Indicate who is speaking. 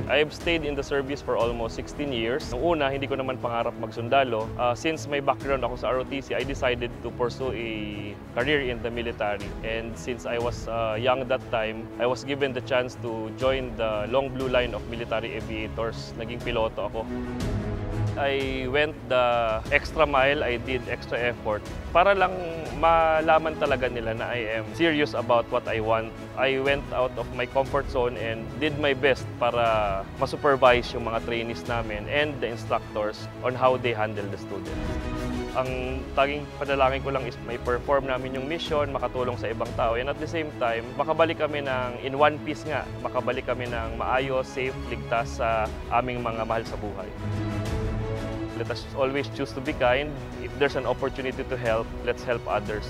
Speaker 1: I've stayed in the service for almost 16 years. Noong una, hindi ko naman pangarap magsundalo. Since may background ako sa ROTC, I decided to pursue a career in the military. And since I was young that time, I was given the chance to join the long blue line of military aviators. Naging piloto ako. I went the extra mile, I did extra effort para lang malaman talaga nila na I am serious about what I want. I went out of my comfort zone and did my best para ma-supervise yung mga trainees namin and the instructors on how they handle the students. Ang taging panalangin ko lang is may perform namin yung mission, makatulong sa ibang tao, and at the same time, makabalik kami in one piece nga, makabalik kami ng maayos, safe, ligtas sa aming mga mahal sa buhay. Let us always choose to be kind. If there's an opportunity to help, let's help others.